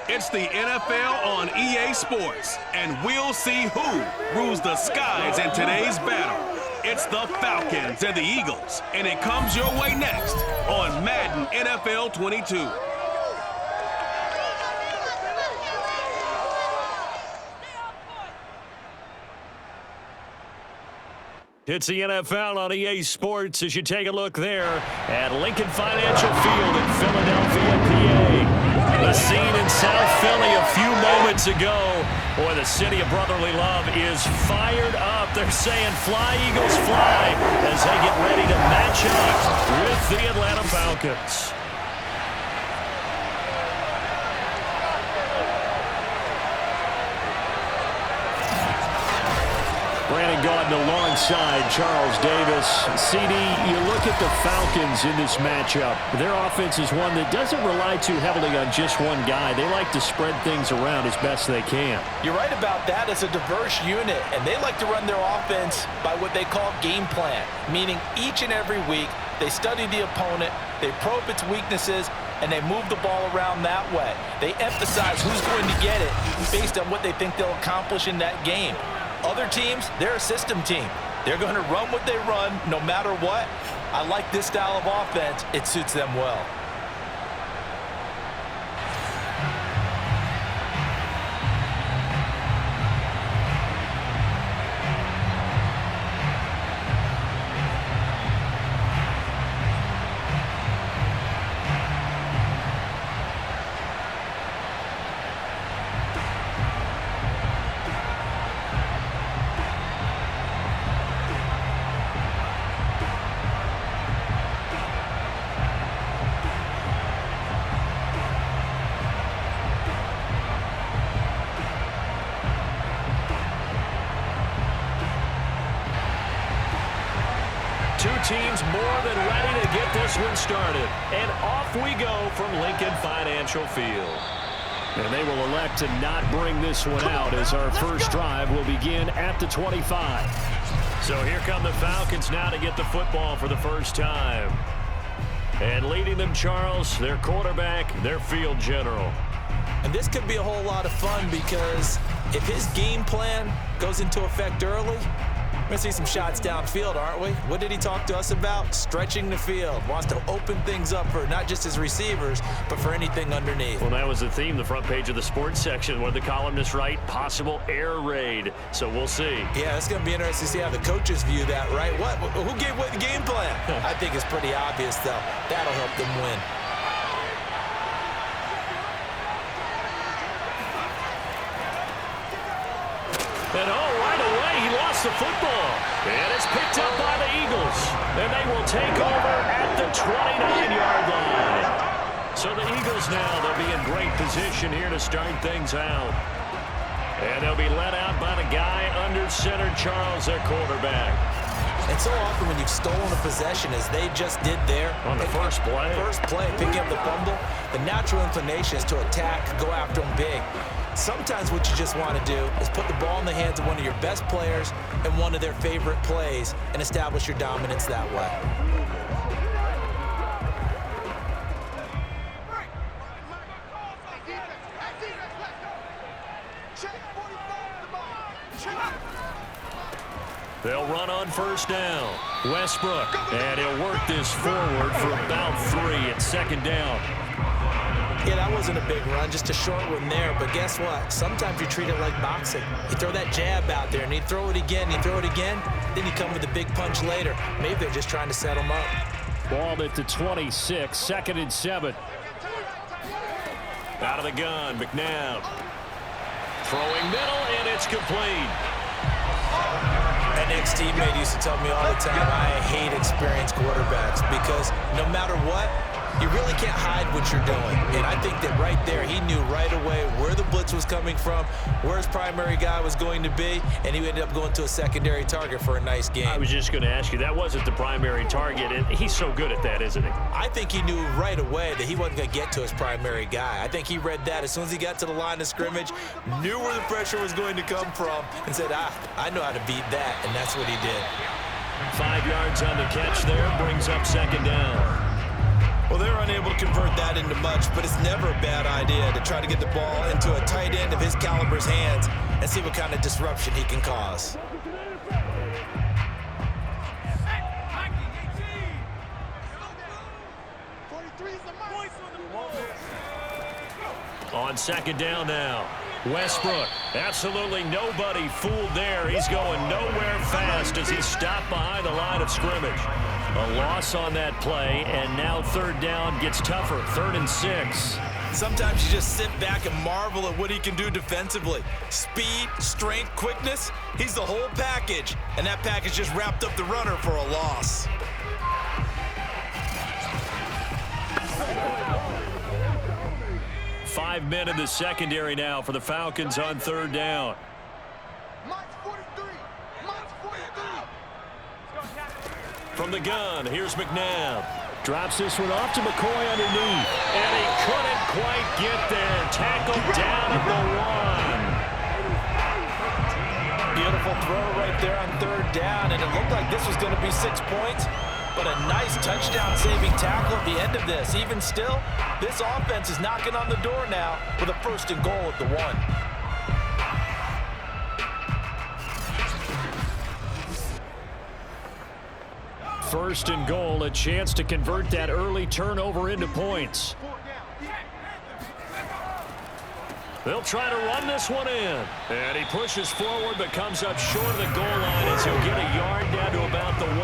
It's the NFL on EA Sports, and we'll see who rules the skies in today's battle. It's the Falcons and the Eagles, and it comes your way next on Madden NFL 22. It's the NFL on EA Sports as you take a look there at Lincoln Financial Field in Philadelphia, PA. The scene in South Philly a few moments ago. Boy, the city of brotherly love is fired up. They're saying fly, Eagles, fly as they get ready to match up with the Atlanta Falcons. Brandon Gaudin alongside Charles Davis. CD, you look at the Falcons in this matchup. Their offense is one that doesn't rely too heavily on just one guy. They like to spread things around as best they can. You're right about that. It's a diverse unit, and they like to run their offense by what they call game plan, meaning each and every week they study the opponent, they probe its weaknesses, and they move the ball around that way. They emphasize who's going to get it based on what they think they'll accomplish in that game. Other teams, they're a system team. They're going to run what they run no matter what. I like this style of offense. It suits them well. Teams more than ready to get this one started. And off we go from Lincoln Financial Field. And they will elect to not bring this one out as our first drive will begin at the 25. So here come the Falcons now to get the football for the first time. And leading them, Charles, their quarterback, their field general. And this could be a whole lot of fun because if his game plan goes into effect early, we're going to see some shots downfield, aren't we? What did he talk to us about? Stretching the field. Wants to open things up for not just his receivers, but for anything underneath. Well, that was the theme, the front page of the sports section, where the columnists write possible air raid. So we'll see. Yeah, it's going to be interesting to see how the coaches view that, right? Who gave what game plan? I think it's pretty obvious, though. That'll help them win. And right away, he lost the football. And it's picked up by the Eagles. And they will take over at the 29-yard line. So the Eagles now, they'll be in great position here to start things out. And they'll be led out by the guy under center, Charles, their quarterback. And so often when you've stolen a possession, as they just did there. On the first play, picking up the fumble, the natural inclination is to attack, go after them big. Sometimes what you just want to do is put the ball in the hands of one of your best players and one of their favorite plays and establish your dominance that way. They'll run on first down. Westbrook, and he'll work this forward for about 3 at second down. Yeah, that wasn't a big run, just a short one there. But guess what? Sometimes you treat it like boxing. You throw that jab out there, and you throw it again, then you come with a big punch later. Maybe they're just trying to set them up. Ball at the 26, 2nd and 7. Out of the gun, McNabb. Throwing middle, and it's complete. An ex-teammate used to tell me all the time, I hate experienced quarterbacks because no matter what, you really can't hide what you're doing. And I think that right there, he knew right away where the blitz was coming from, where his primary guy was going to be, and he ended up going to a secondary target for a nice game. I was just going to ask you, that wasn't the primary target, and he's so good at that, isn't he? I think he knew right away that he wasn't going to get to his primary guy. I think he read that as soon as he got to the line of scrimmage, knew where the pressure was going to come from, and said, I know how to beat that, and that's what he did. 5 yards on the catch there, brings up second down. Well, they're unable able to convert that into much, but it's never a bad idea to try to get the ball into a tight end of his caliber's hands and see what kind of disruption he can cause. On second down now. Westbrook, absolutely nobody fooled there. He's going nowhere fast as he's stopped behind the line of scrimmage. A loss on that play, and now third down gets tougher. 3rd and 6. Sometimes you just sit back and marvel at what he can do defensively. Speed, strength, quickness, he's the whole package. And that package just wrapped up the runner for a loss. Five men in the secondary now for the Falcons on third down. From the gun, here's McNabb. Drops this one off to McCoy underneath. And he couldn't quite get there. Tackled down at the 1. Beautiful throw right there on third down, and it looked like this was going to be 6 points. But a nice touchdown-saving tackle at the end of this. Even still, this offense is knocking on the door now with a 1st and goal at the 1. First and goal, a chance to convert that early turnover into points. They'll try to run this one in. And he pushes forward but comes up short of the goal line as he'll get a yard down to about the 1.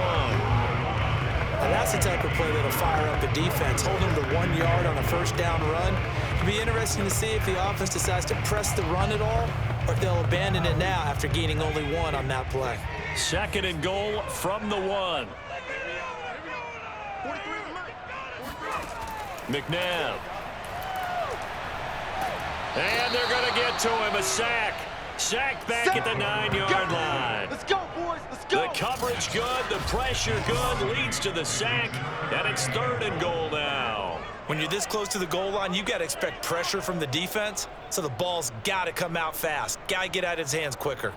And that's the type of play that'll fire up the defense, hold them to 1 yard on a 1st down run. It'll be interesting to see if the offense decides to press the run at all or if they'll abandon it now after gaining only 1 on that play. 2nd and goal from the 1. McNabb. And they're going to get to him. A sack. Sacked back at the 9-yard line. Let's go, boys. Let's go. The coverage good. The pressure good. Leads to the sack. And it's 3rd and goal now. When you're this close to the goal line, you got to expect pressure from the defense. So the ball's got to come out fast. Got to get out of his hands quicker.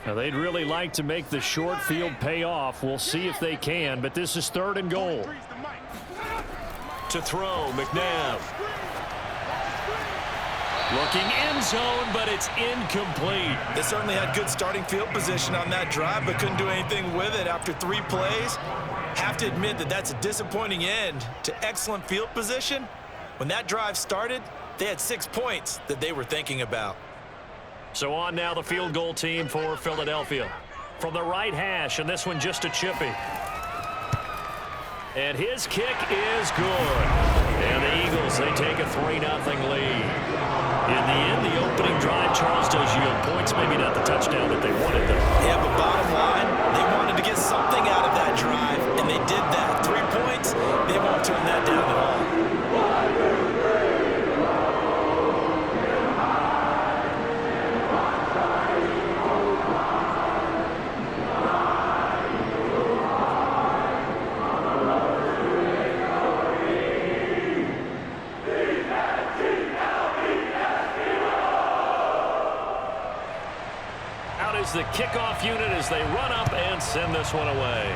Now they'd really like to make the short field pay off. We'll see if they can, but this is 3rd and goal. To throw, McNabb. Looking end zone, but it's incomplete. They certainly had good starting field position on that drive, but couldn't do anything with it after 3 plays. Have to admit that that's a disappointing end to excellent field position. When that drive started, they had 6 points that they were thinking about. So on now the field goal team for Philadelphia. From the right hash, and this one just a chippy. And his kick is good. And the Eagles, they take a 3-0 lead. In the end, the opening drive, Charles, does yield points. Maybe not the touchdown that they wanted, though. Yeah, but bottom line, they wanted to get something out of that drive, and they did that. 3 points, they won't turn that down at all. The kickoff unit as they run up and send this one away.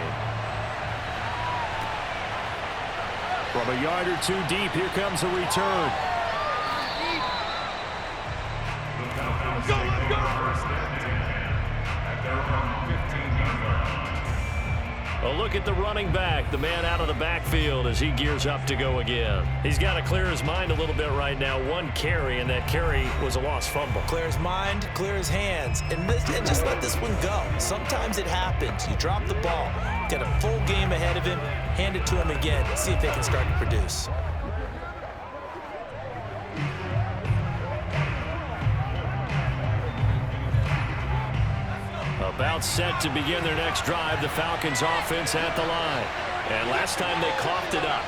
From a yard or 2 deep, here comes a return. A look at the running back, the man out of the backfield as he gears up to go again. He's got to clear his mind a little bit right now. 1 carry, and that carry was a lost fumble. Clear his mind, clear his hands, and just let this one go. Sometimes it happens. You drop the ball, get a full game ahead of him, hand it to him again, see if they can start to produce. About set to begin their next drive, the Falcons offense at the line. And last time they coughed it up,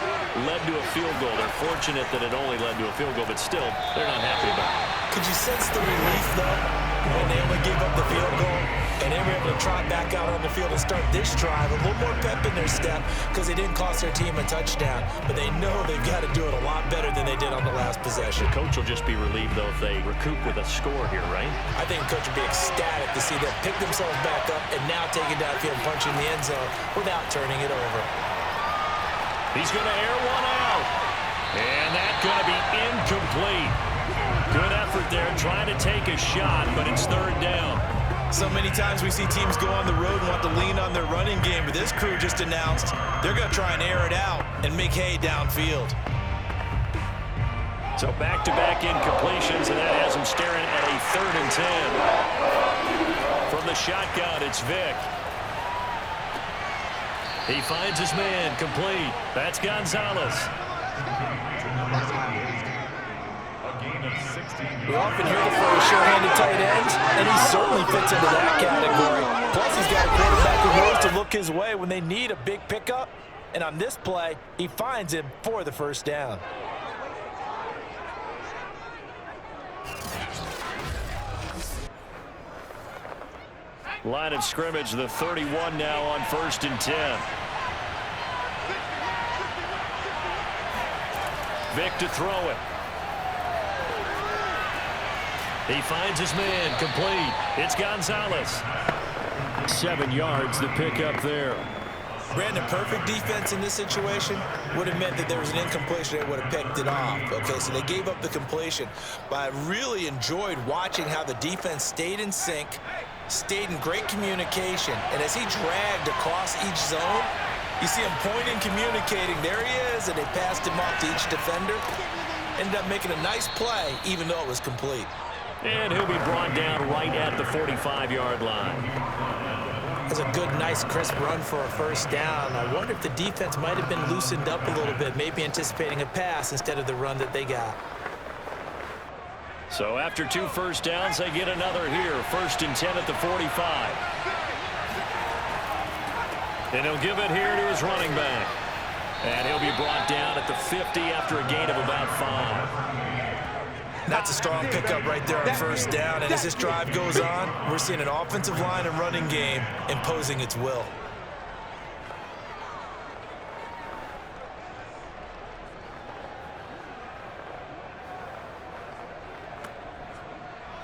led to a field goal. They're fortunate that it only led to a field goal, but still, they're not happy about it. Could you sense the relief, though, when they only gave up the field goal? and they were able to trot back out on the field and start this drive. A little more pep in their step because they didn't cost their team a touchdown, but they know they've got to do it a lot better than they did on the last possession. The coach will just be relieved, though, if they recoup with a score here, right? I think the coach would be ecstatic to see them pick themselves back up and now take it downfield and punch in the end zone without turning it over. He's going to air one out, and that's going to be incomplete. Good effort there, trying to take a shot, but it's third down. So many times we see teams go on the road and want to lean on their running game, but this crew just announced they're going to try and air it out and make hay downfield. So back-to-back incompletions, and that has him staring at a 3rd and 10. From the shotgun, it's Vick. He finds his man, complete. That's Gonzalez. We often hear the phrase sure-handed tight ends, and he certainly fits into that category. Plus, he's got a quarterback who knows to look his way when they need a big pickup. And on this play, he finds him for the first down. Line of scrimmage, the 31 now on 1st and 10. Vick to throw it. He finds his man, complete. It's Gonzalez. 7 yards, the pickup there. Brandon, perfect defense in this situation would have meant that there was an incompletion. They would have picked it off. Okay, so they gave up the completion. But I really enjoyed watching how the defense stayed in sync, stayed in great communication, and as he dragged across each zone, you see him pointing, communicating. There he is, and they passed him off to each defender. Ended up making a nice play, even though it was complete. And he'll be brought down right at the 45-yard line. That's a good, nice, crisp run for a first down. I wonder if the defense might have been loosened up a little bit, maybe anticipating a pass instead of the run that they got. So after 2 first downs, they get another here. 1st and 10 at the 45. And he'll give it here to his running back. And he'll be brought down at the 50 after a gain of about 5. That's a strong pickup right there on first down. And as this drive goes on, we're seeing an offensive line and running game imposing its will.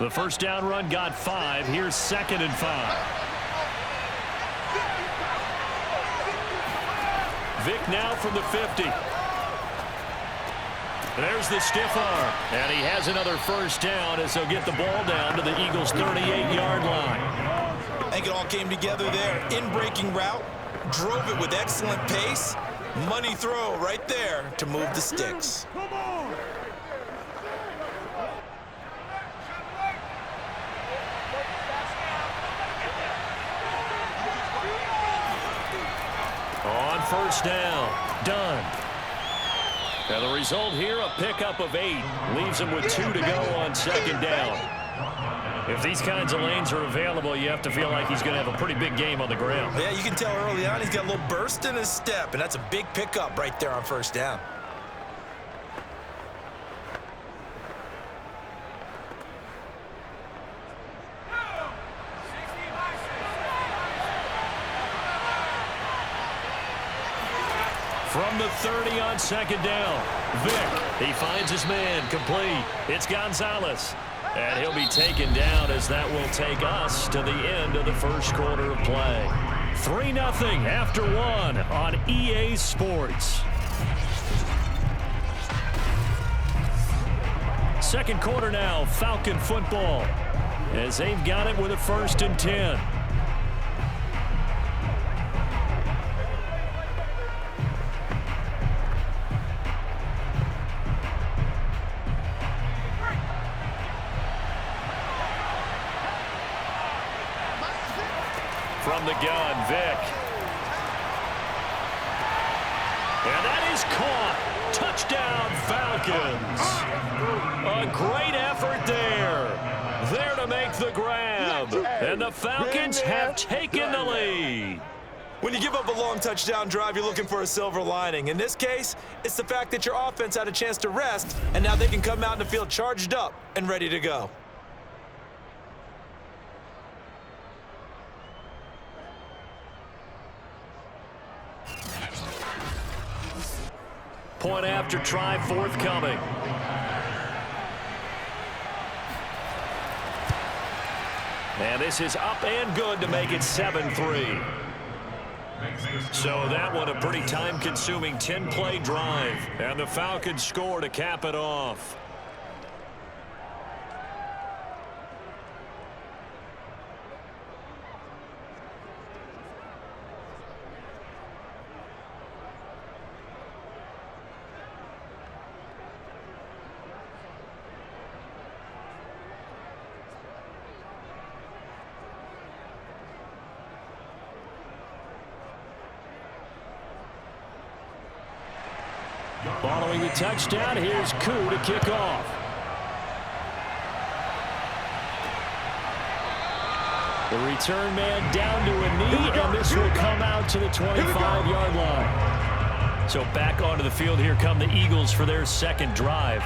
The first down run got 5. Here's 2nd and 5. Vick now from the 50. There's the stiff arm. And he has another first down as they'll get the ball down to the Eagles' 38-yard line. I think it all came together there. In-breaking route, drove it with excellent pace. Money throw right there to move the sticks. On first down, done. And the result here, a pickup of 8. Leaves him with 2 to go on 2nd down. If these kinds of lanes are available, you have to feel like he's going to have a pretty big game on the ground. Yeah, you can tell early on he's got a little burst in his step, and that's a big pickup right there on first down. From the 30 on 2nd down, Vick, he finds his man, complete. It's Gonzalez. And he'll be taken down as that will take us to the end of the first quarter of play. 3-0 after 1 on EA Sports. Second quarter now, Falcon football, as they've got it with a 1st and 10. From the gun, Vick. And that is caught. Touchdown, Falcons. A great effort there. There to make the grab. And the Falcons have taken the lead. When you give up a long touchdown drive, you're looking for a silver lining. In this case, it's the fact that your offense had a chance to rest, and now they can come out in the field charged up and ready to go. Point after try forthcoming. And this is up and good to make it 7-3. So that one a pretty time-consuming 10-play drive. And the Falcons score to cap it off. Following the touchdown, here's Koo to kick off. The return man down to a knee, and this will come out to the 25-yard line. So back onto the field, here come the Eagles for their second drive.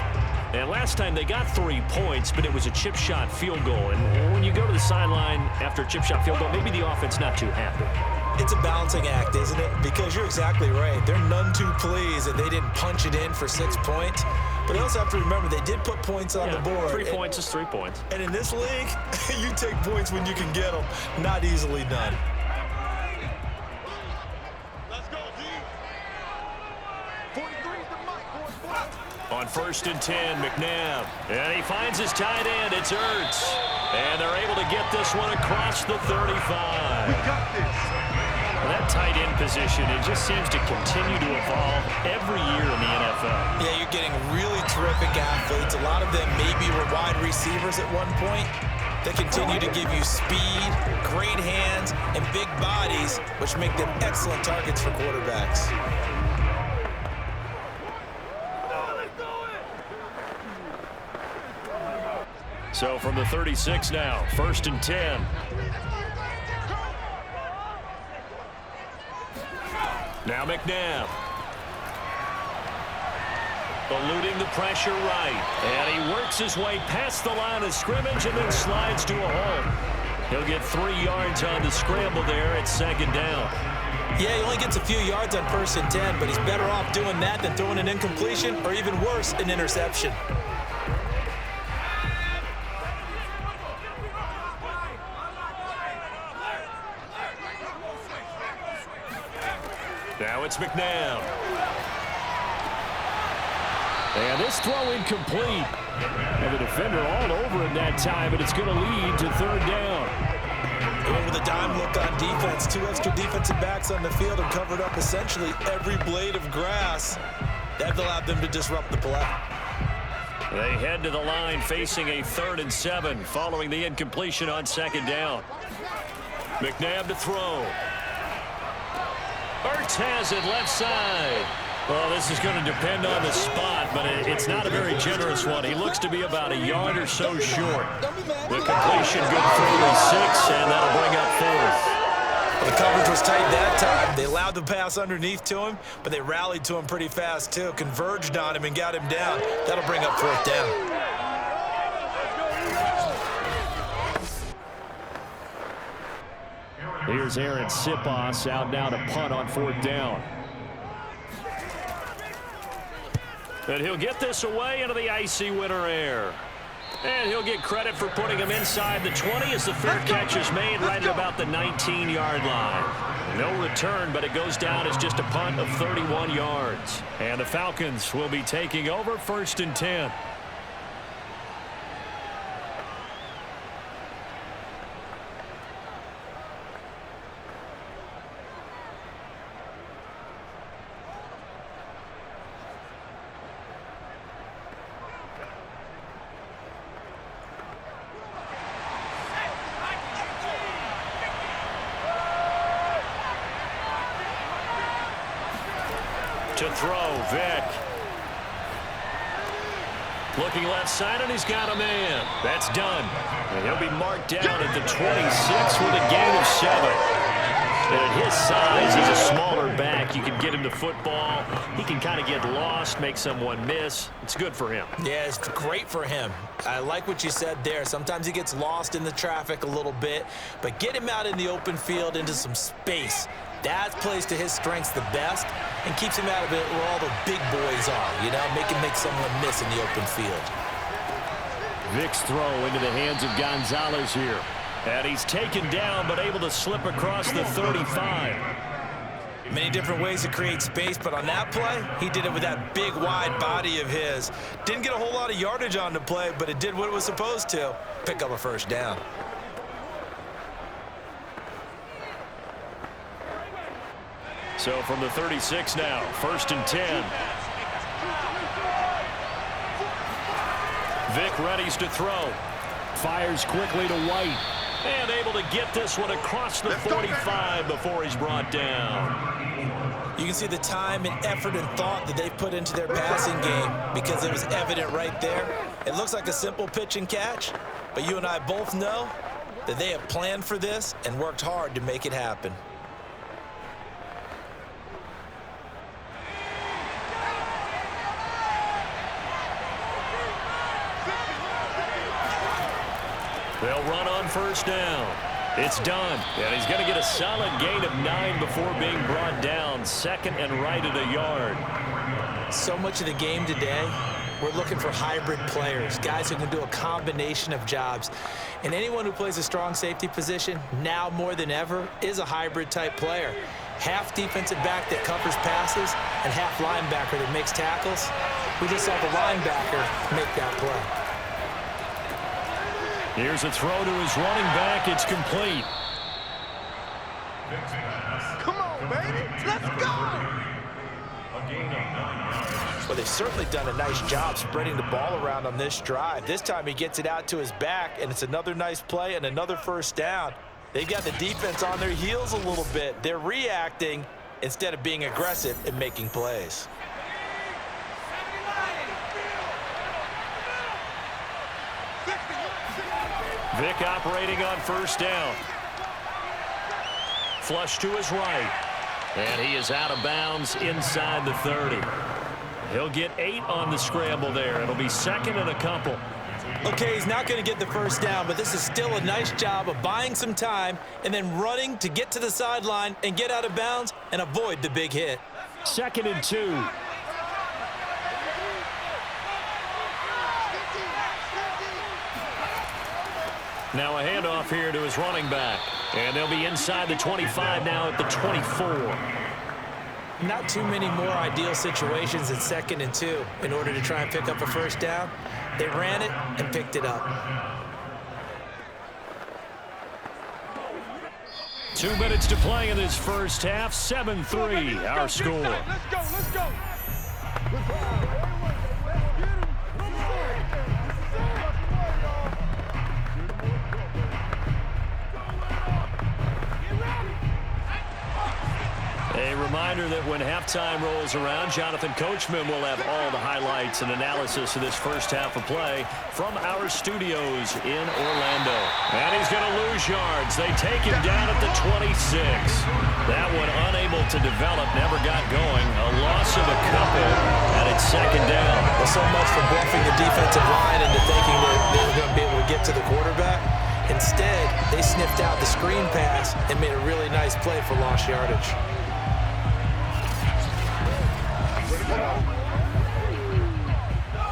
And last time they got 3 points, but it was a chip shot field goal. And when you go to the sideline after a chip shot field goal, maybe the offense not too happy. It's a balancing act, isn't it? Because you're exactly right. They're none too pleased that they didn't punch it in for 6 points. But they also have to remember they did put points on the board. 3 points is 3 points. And in this league, you take points when you can get them. Not easily done. Let's go, D. 43's the mic. On 1st and 10, McNabb. And he finds his tight end. It's Ertz. And they're able to get this one across the 35. We got this. That tight end position, it just seems to continue to evolve every year in the NFL. Yeah, you're getting really terrific athletes. A lot of them maybe were wide receivers at one point. They continue to give you speed, great hands, and big bodies, which make them excellent targets for quarterbacks. So from the 36 now, 1st and 10. Now McNabb. Eluding the pressure right. And he works his way past the line of scrimmage and then slides to a hole. He'll get 3 yards on the scramble there at 2nd down. Yeah, he only gets a few yards on 1st and 10, but he's better off doing that than throwing an incompletion or even worse, an interception. Now it's McNabb. And this throw incomplete. And the defender all over it that time, but it's going to lead to 3rd down. And with a dime look on defense, 2 extra defensive backs on the field and covered up essentially every blade of grass. That allowed them to disrupt the play. They head to the line facing a 3rd and 7 following the incompletion on 2nd down. McNabb to throw. Ertz has it left side. Well, this is going to depend on the spot, but it's not a very generous one. He looks to be about a yard or so short. The completion good for 6, and that'll bring up 4th. The coverage was tight that time. They allowed the pass underneath to him, but they rallied to him pretty fast, too. Converged on him and got him down. That'll bring up 4th down. Here's Aaron Sipos out now to punt on 4th down. And he'll get this away into the icy winter air. And he'll get credit for putting him inside the 20 as the 3rd catch is made right at about the 19-yard line. No return, but it goes down as just a punt of 31 yards. And the Falcons will be taking over 1st and 10. To throw, Vick. Looking left side, and he's got a man. That's done. And he'll be marked down at the 26 with a gain of 7. And at his size, he's a smaller back. You can get him to football. He can kind of get lost, make someone miss. It's good for him. Yeah, it's great for him. I like what you said there. Sometimes he gets lost in the traffic a little bit, but get him out in the open field into some space. That plays to his strengths the best and keeps him out of it where all the big boys are, you know, make him make someone miss in the open field. Vick's throw into the hands of Gonzalez here. And he's taken down, but able to slip across the 35. Many different ways to create space, but on that play, he did it with that big, wide body of his. Didn't get a whole lot of yardage on the play, but it did what it was supposed to. Pick up a first down. So from the 36 now, 1st and 10. Vick readies to throw. Fires quickly to White. And able to get this one across the 45 before he's brought down. You can see the time and effort and thought that they've put into their passing game because it was evident right there. It looks like a simple pitch and catch, but you and I both know that they have planned for this and worked hard to make it happen. They'll run on first down. It's done, and he's going to get a solid gain of 9 before being brought down. 2nd and right at a yard. So much of the game today, we're looking for hybrid players, guys who can do a combination of jobs. And anyone who plays a strong safety position, now more than ever, is a hybrid type player. Half defensive back that covers passes and half linebacker that makes tackles. We just saw the linebacker make that play. Here's a throw to his running back. It's complete. Come on, baby. Let's go. Well, they've certainly done a nice job spreading the ball around on this drive. This time he gets it out to his back, and it's another nice play and another first down. They've got the defense on their heels a little bit. They're reacting instead of being aggressive and making plays. Vick operating on first down. Flush to his right. And he is out of bounds inside the 30. He'll get 8 on the scramble there. It'll be 2nd and a couple. Okay, he's not going to get the first down, but this is still a nice job of buying some time and then running to get to the sideline and get out of bounds and avoid the big hit. 2nd and 2. Now a handoff here to his running back. And they'll be inside the 25 now at the 24. Not too many more ideal situations in 2nd and 2 in order to try and pick up a first down. They ran it and picked it up. 2 minutes to play in this first half. 7-3 our score. Let's go. Let's go. A reminder that when halftime rolls around, Jonathan Coachman will have all the highlights and analysis of this first half of play from our studios in Orlando. And he's going to lose yards. They take him down at the 26. That one unable to develop, never got going. A loss of a couple, and it's 2nd down. Well, so much for bluffing the defensive line into thinking that they were going to be able to get to the quarterback. Instead, they sniffed out the screen pass and made a really nice play for lost yardage.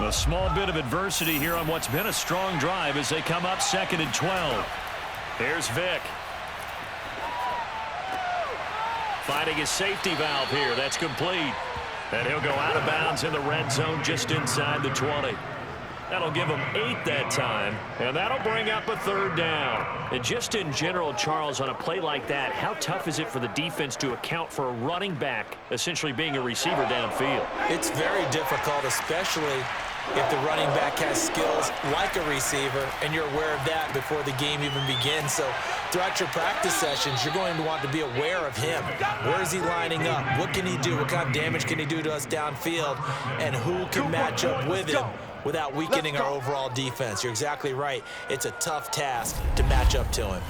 A small bit of adversity here on what's been a strong drive as they come up 2nd and 12. Here's Vick. Finding his safety valve here. That's complete. And he'll go out of bounds in the red zone just inside the 20. That'll give him 8 that time, and that'll bring up a 3rd down. And just in general, Charles, on a play like that, how tough is it for the defense to account for a running back essentially being a receiver downfield? It's very difficult, especially if the running back has skills like a receiver, and you're aware of that before the game even begins. So throughout your practice sessions, you're going to want to be aware of him. Where is he lining up? What can he do? What kind of damage can he do to us downfield? And who can match up with him without weakening our overall defense? You're exactly right. It's a tough task to match up to him.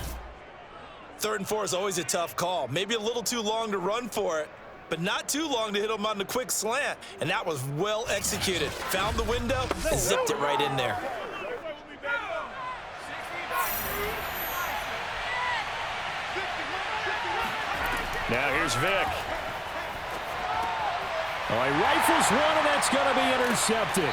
3rd and 4 is always a tough call. Maybe a little too long to run for it, but not too long to hit him on the quick slant. And that was well executed. Found the window and zipped it right in there. Now here's Vick. Oh, he rifles one, and that's going to be intercepted.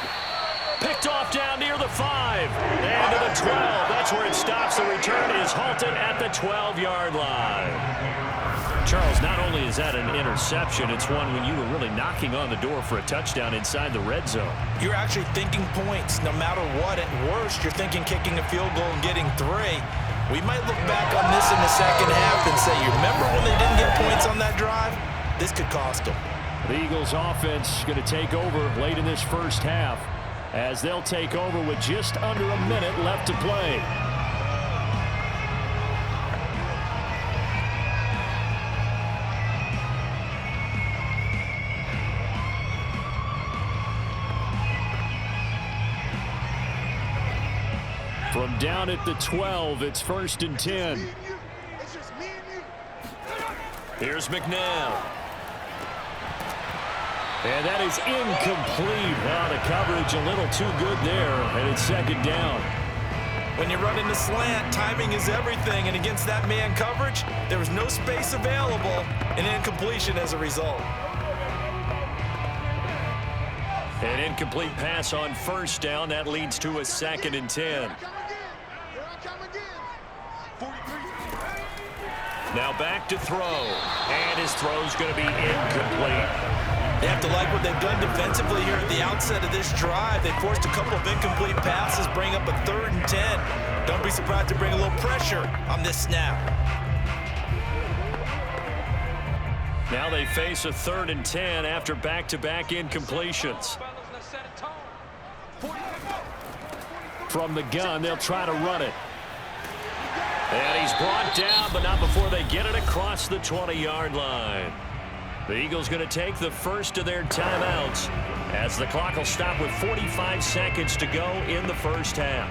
Picked off down near the 5. And to the 12. That's where it stops. The return is halted at the 12-yard line. Charles, not only is that an interception, it's one when you were really knocking on the door for a touchdown inside the red zone. You're actually thinking points. No matter what, at worst, you're thinking kicking a field goal and getting 3. We might look back on this in the second half and say, you remember when they didn't get points on that drive? This could cost them. The Eagles offense going to take over late in this first half as they'll take over with just under a minute left to play. From down at the 12, it's 1st and 10. Here's McNabb. And that is incomplete. Oh, the coverage a little too good there, and it's 2nd down. When you run into slant, timing is everything, and against that man coverage, there was no space available, and incompletion as a result. An incomplete pass on 1st down. That leads to a 2nd and 10. Now back to throw, and his throw's going to be incomplete. They have to like what they've done defensively here at the outset of this drive. They forced a couple of incomplete passes, bring up a 3rd and 10. Don't be surprised to bring a little pressure on this snap. Now they face a 3rd and 10 after back-to-back incompletions. From the gun, they'll try to run it. And he's brought down, but not before they get it across the 20-yard line. The Eagles going to take the first of their timeouts as the clock will stop with 45 seconds to go in the first half.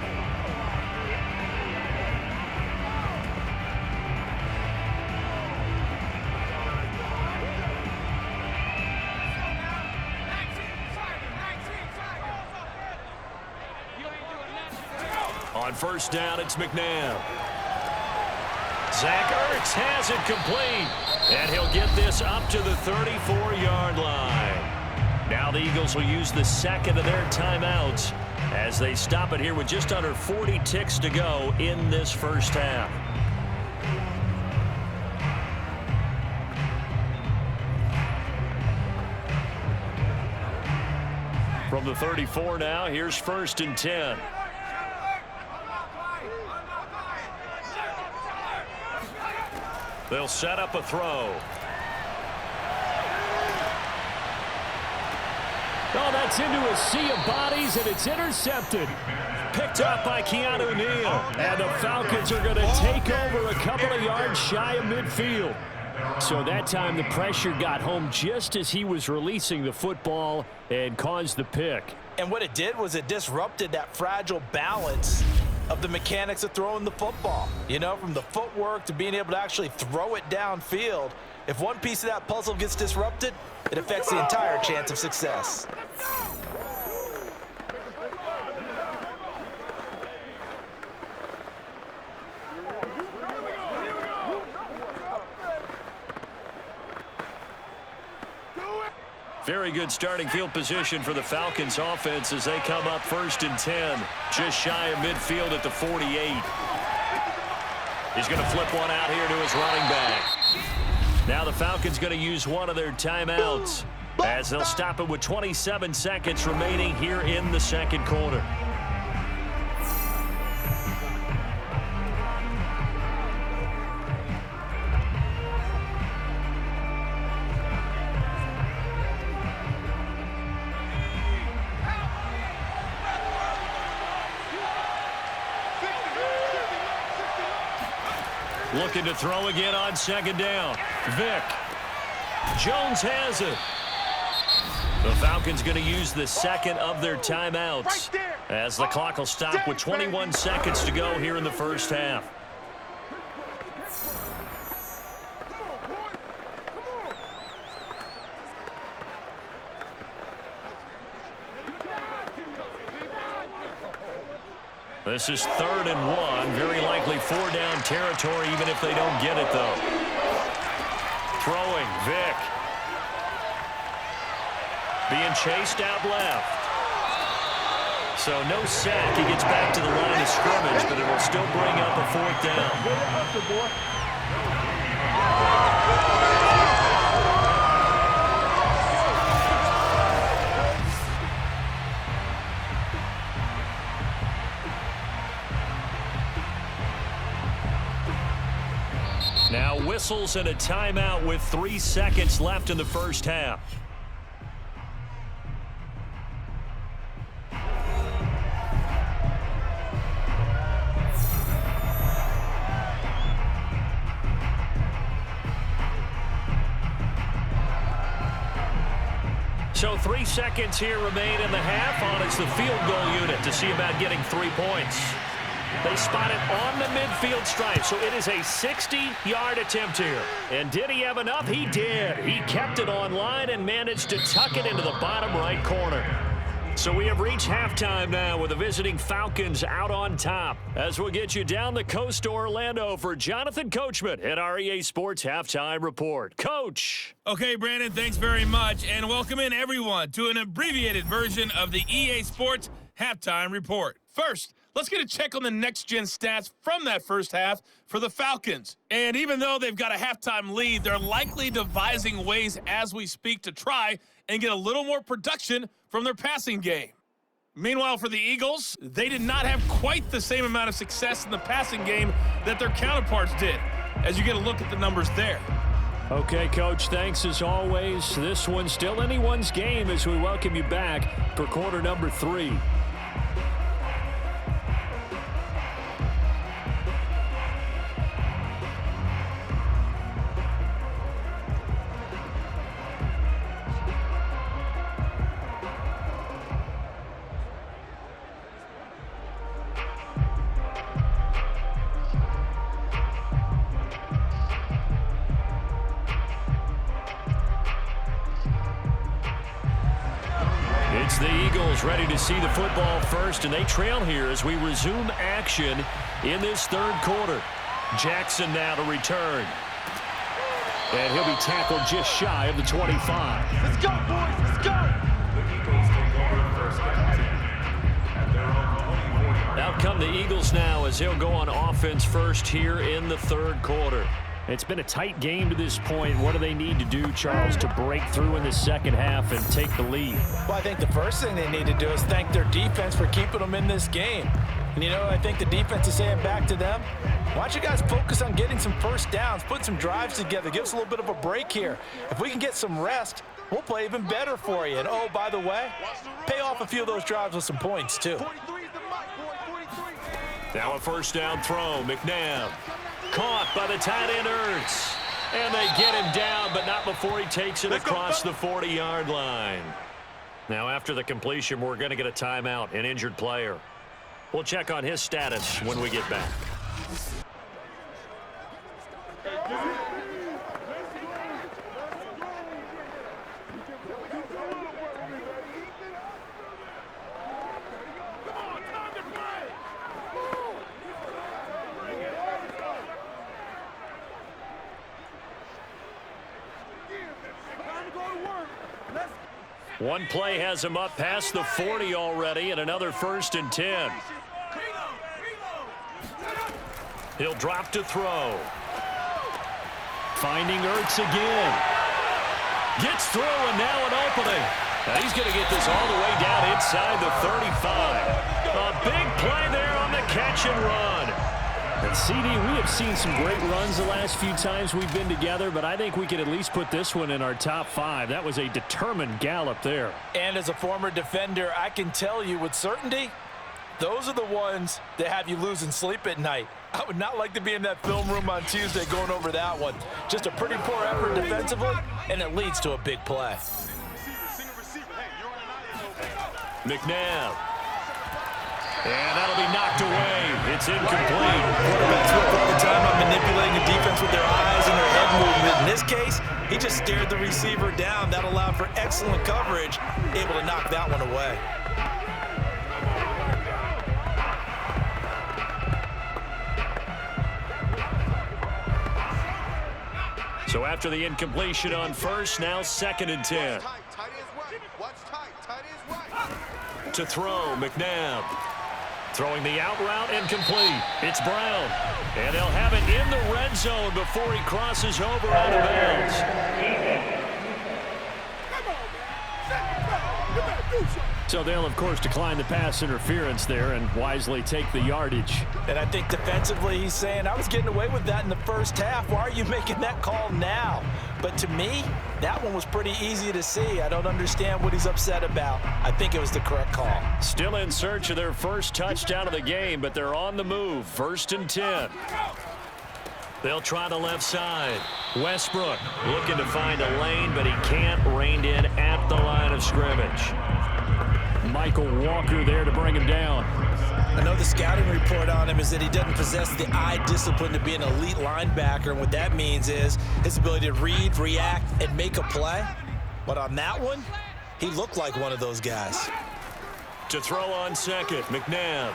On 1st down, it's McNabb. Zach Ertz has it complete, and he'll get this up to the 34-yard line. Now the Eagles will use the 2nd of their timeouts as they stop it here with just under 40 ticks to go in this first half. From the 34 now, here's 1st and 10. They'll set up a throw. Oh, that's into a sea of bodies, and it's intercepted. Picked up by Keanu Neal. And the Falcons are going to take over a couple of yards shy of midfield. So that time the pressure got home just as he was releasing the football and caused the pick. And what it did was it disrupted that fragile balance of the mechanics of throwing the football. You know, from the footwork to being able to actually throw it downfield. If one piece of that puzzle gets disrupted, it affects the entire chance of success. Very good starting field position for the Falcons offense as they come up 1st and 10, just shy of midfield at the 48. He's going to flip one out here to his running back. Now the Falcons going to use one of their timeouts as they'll stop it with 27 seconds remaining here in the 2nd quarter. Looking to throw again on 2nd down. Vick. Jones has it. The Falcons going to use the 2nd of their timeouts as the clock will stop with 21 seconds to go here in the first half. This is 3rd and 1. Very likely 4-down territory, even if they don't get it, though. Throwing, Vick. Being chased out left. So no sack. He gets back to the line of scrimmage, but it will still bring up a 4th down. Now whistles and a timeout with 3 seconds left in the first half. So 3 seconds here remain in the half on it's the field goal unit to see about getting 3 points. They spot it on the midfield stripe, so it is a 60-yard attempt here. And did he have enough? He did. He kept it on line and managed to tuck it into the bottom right corner. So we have reached halftime now with the visiting Falcons out on top. As we'll get you down the coast to Orlando for Jonathan Coachman at our EA Sports Halftime Report. Coach. Okay, Brandon, thanks very much. And welcome in, everyone, to an abbreviated version of the EA Sports Halftime Report. First, let's get a check on the next-gen stats from that first half for the Falcons. And even though they've got a halftime lead, they're likely devising ways as we speak to try and get a little more production from their passing game. Meanwhile, for the Eagles, they did not have quite the same amount of success in the passing game that their counterparts did, as you get a look at the numbers there. Okay, Coach, thanks as always. This one's still anyone's game as we welcome you back for quarter number 3. It's the Eagles ready to see the football first, and they trail here as we resume action in this third quarter. Jackson now to return. And he'll be tackled just shy of the 25. Let's go, boys. Let's go. Out come the Eagles now as they'll go on offense first here in the third quarter. It's been a tight game to this point. What do they need to do, Charles, to break through in the second half and take the lead? Well, I think the first thing they need to do is thank their defense for keeping them in this game. And, you know, I think the defense is saying back to them, why don't you guys focus on getting some first downs, put some drives together, give us a little bit of a break here. If we can get some rest, we'll play even better for you. And, oh, by the way, pay off a few of those drives with some points, too. Now a first down throw, McNabb. Caught by the tight end, Ertz. And they get him down, but not before he takes it across the 40-yard line. Now after the completion, we're going to get a timeout, an injured player. We'll check on his status when we get back. One play has him up past the 40 already, and another 1st and 10. He'll drop to throw. Finding Ertz again. Gets through, and now an opening. Now he's going to get this all the way down inside the 35. A big play there on the catch and run. And CD, we have seen some great runs the last few times we've been together, but I think we could at least put this one in our top 5. That was a determined gallop there. And as a former defender, I can tell you with certainty, those are the ones that have you losing sleep at night. I would not like to be in that film room on Tuesday going over that one. Just a pretty poor effort defensively, and it leads to a big play. McNabb. And that'll be knocked away. It's incomplete. Quarterbacks work all the time on manipulating the defense with their eyes and their head movement. In this case, he just stared the receiver down. That allowed for excellent coverage, able to knock that one away. So after the incompletion on first, now 2nd and 10. To throw, McNabb. Throwing the out route incomplete. It's Brown. And they'll have it in the red zone before he crosses over out of bounds. So they'll, of course, decline the pass interference there and wisely take the yardage. And I think defensively he's saying, I was getting away with that in the first half. Why are you making that call now? But to me, that one was pretty easy to see. I don't understand what he's upset about. I think it was the correct call. Still in search of their first touchdown of the game, but they're on the move. 1st and 10. They'll try the left side. Westbrook looking to find a lane, but he can't. Reined in at the line of scrimmage. Michael Walker there to bring him down. I know the scouting report on him is that he doesn't possess the eye discipline to be an elite linebacker. And what that means is his ability to read, react, and make a play. But on that one, he looked like one of those guys. To throw on 2nd, McNabb.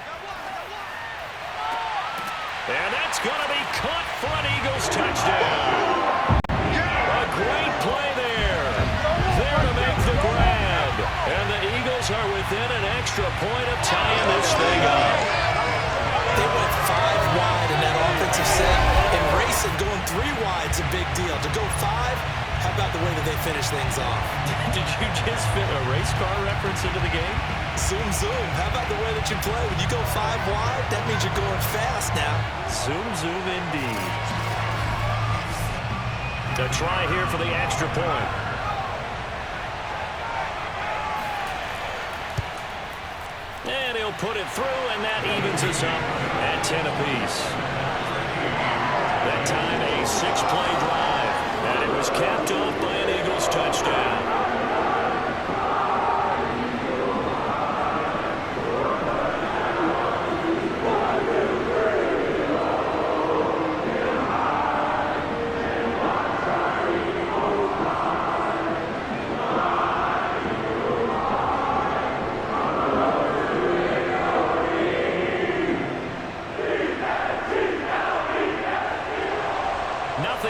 And that's going to be caught for an Eagles touchdown. A great play there. There to make the grab. And the Eagles are within an extra point of tying this thing up. They went 5 wide in that offensive set. And racing going 3 wide's a big deal. To go 5, how about the way that they finish things off? Did you just fit a race car reference into the game? Zoom, zoom. How about the way that you play? When you go 5 wide, that means you're going fast now. Zoom, zoom indeed. To try here for the extra point. And he'll put it through, and that evens us up at 10 apiece. That time a 6-play drive, and it was capped off by an Eagles touchdown.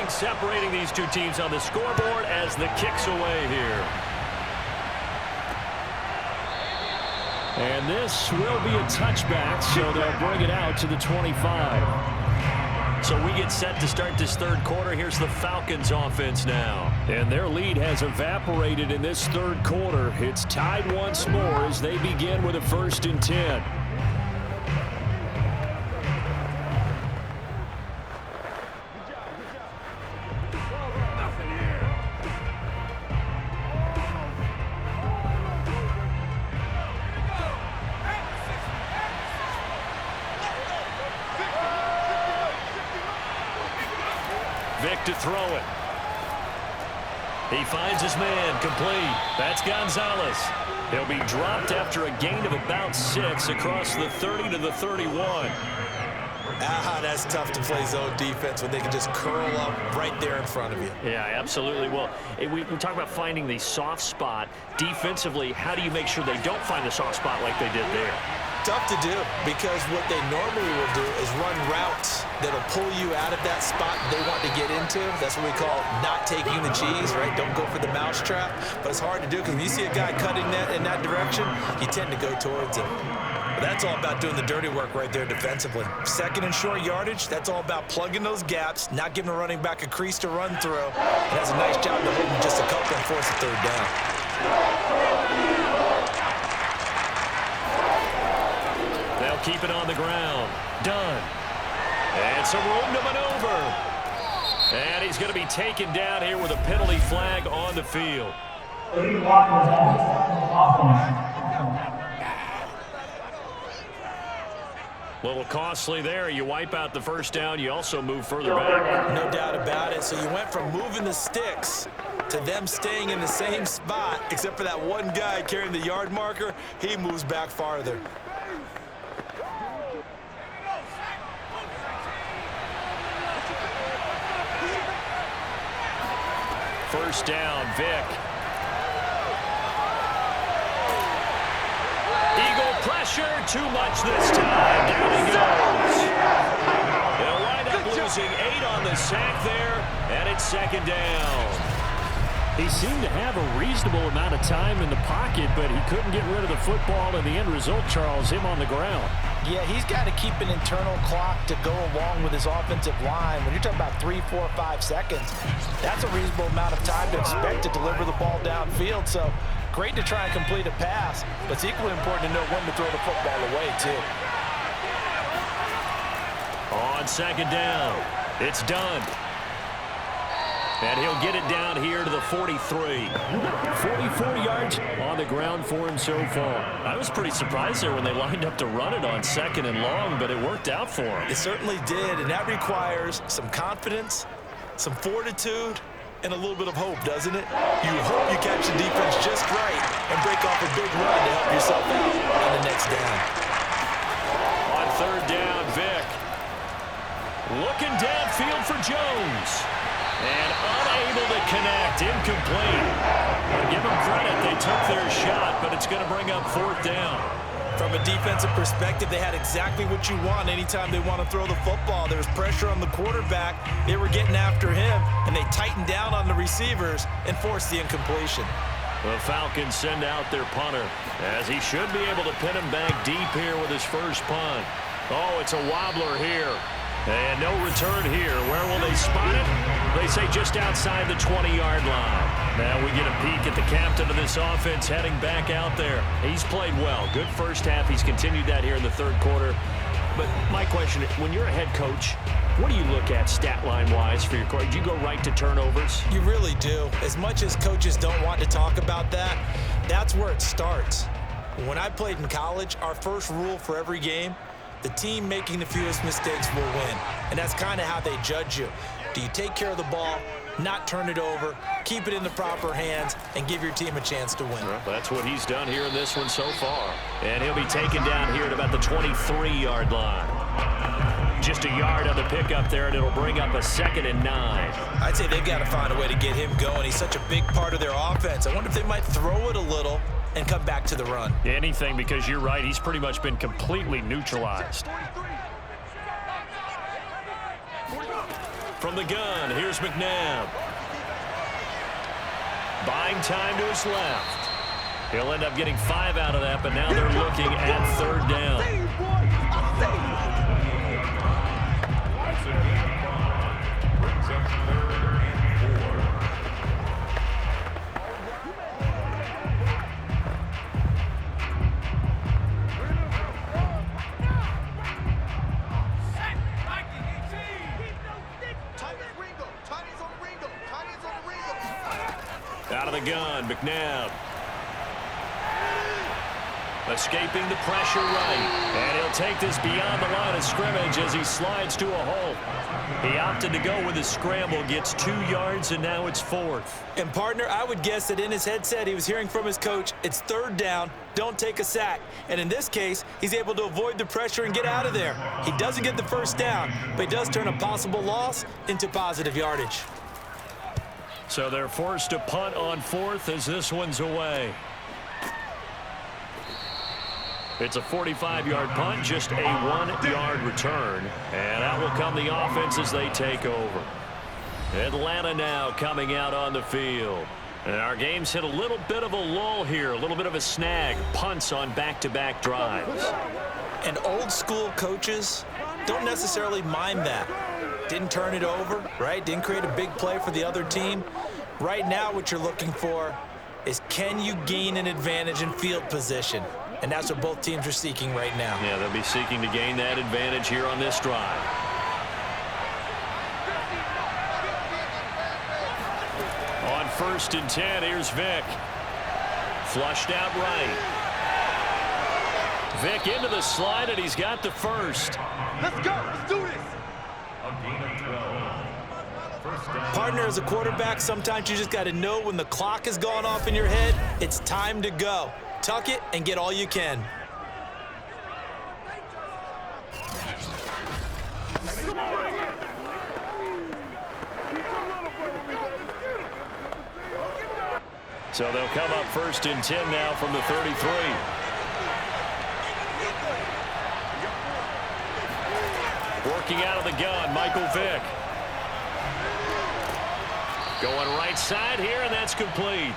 Separating these two teams on the scoreboard as the kick's away here. And this will be a touchback, so they'll bring it out to the 25. So we get set to start this 3rd quarter. Here's the Falcons offense now. And their lead has evaporated in this 3rd quarter. It's tied once more as they begin with a 1st and 10. Vick to throw it. He finds his man, complete. That's Gonzalez. He'll be dropped after a gain of about 6 across the 30 to the 31. That's tough to play zone defense when they can just curl up right there in front of you. Yeah, absolutely. Well, we talk about finding the soft spot. Defensively, how do you make sure they don't find the soft spot like they did there? Tough to do, because what they normally will do is run routes that'll pull you out of that spot they want to get into. That's what we call not taking the cheese, right? Don't go for the mousetrap. But it's hard to do because when you see a guy cutting that in that direction, you tend to go towards him. But that's all about doing the dirty work right there defensively. 2nd and short yardage, that's all about plugging those gaps, not giving a running back a crease to run through. And that's a nice job to hold him just a couple and force a 3rd down. They'll keep it on the ground. Done. And some room to maneuver. And he's going to be taken down here with a penalty flag on the field. A little costly there. You wipe out the 1st down. You also move further back. No doubt about it. So you went from moving the sticks to them staying in the same spot, except for that one guy carrying the yard marker. He moves back farther. First down, Vick. Eagle pressure, too much this time. Down he goes. They'll wind up losing 8 on the sack there, and it's second down. He seemed to have a reasonable amount of time in the pocket, but he couldn't get rid of the football, and the end result, Charles, him on the ground. Yeah, he's got to keep an internal clock to go along with his offensive line. When you're talking about 3, 4, 5 seconds, that's a reasonable amount of time to expect to deliver the ball downfield. So great to try and complete a pass, but it's equally important to know when to throw the football away, too. On second down, it's done. And he'll get it down here to the 43. 44 yards on the ground for him so far. I was pretty surprised there when they lined up to run it on second and long, but it worked out for him. It certainly did, and that requires some confidence, some fortitude, and a little bit of hope, doesn't it? You hope you catch the defense just right and break off a big run to help yourself out on the next down. On third down, Vick. Looking downfield for Jones. And unable to connect, incomplete. Give them credit, they took their shot, but it's going to bring up fourth down. From a defensive perspective, they had exactly what you want anytime they want to throw the football. There was pressure on the quarterback, they were getting after him, and they tightened down on the receivers and forced the incompletion. The Falcons send out their punter, as he should be able to pin him back deep here with his first punt. Oh, it's a wobbler here. And no return here. Where will they spot it? They say just outside the 20-yard line. Now we get a peek at the captain of this offense heading back out there. He's played well. Good first half. He's continued that here in the third quarter. But my question, when you're a head coach, what do you look at stat line-wise for your coach? Do you go right to turnovers? You really do. As much as coaches don't want to talk about that, that's where it starts. When I played in college, our first rule for every game, the team making the fewest mistakes will win. And that's kind of how they judge you. Do you take care of the ball, not turn it over, keep it in the proper hands, and give your team a chance to win? Well, that's what he's done here in this one so far. And he'll be taken down here at about the 23-yard line. Just a yard on the pickup there, and it'll bring up a 2nd and 9. I'd say they've got to find a way to get him going. He's such a big part of their offense. I wonder if they might throw it a little and come back to the run. Anything, because you're right, he's pretty much been completely neutralized. From the gun, here's McNabb. Buying time to his left. He'll end up getting 5 out of that, but now they're looking at third down. Out of the gun, McNabb. Escaping the pressure right. And he'll take this beyond the line of scrimmage as he slides to a halt. He opted to go with his scramble, gets 2 yards, and now it's 4th. And, partner, I would guess that in his headset he was hearing from his coach, it's third down, don't take a sack. And in this case, he's able to avoid the pressure and get out of there. He doesn't get the first down, but he does turn a possible loss into positive yardage. So they're forced to punt on 4th as this one's away. It's a 45-yard punt, just a 1-yard return. And out will come the offense as they take over. Atlanta now coming out on the field. And our game's hit a little bit of a lull here, a little bit of a snag. Punts on back-to-back drives. And old-school coaches don't necessarily mind that. Didn't turn it over, right? Didn't create a big play for the other team. Right now what you're looking for is, can you gain an advantage in field position? And that's what both teams are seeking right now. Yeah, they'll be seeking to gain that advantage here on this drive. On 1st and 10, here's Vick. Flushed out right. Vick into the slide, and he's got the first. Let's go. Let's do this. Partner, as a quarterback, sometimes you just got to know when the clock has gone off in your head, it's time to go. Tuck it and get all you can. So they'll come up 1st and 10 now from the 33. Backing out of the gun, Michael Vick. Going right side here, and that's complete.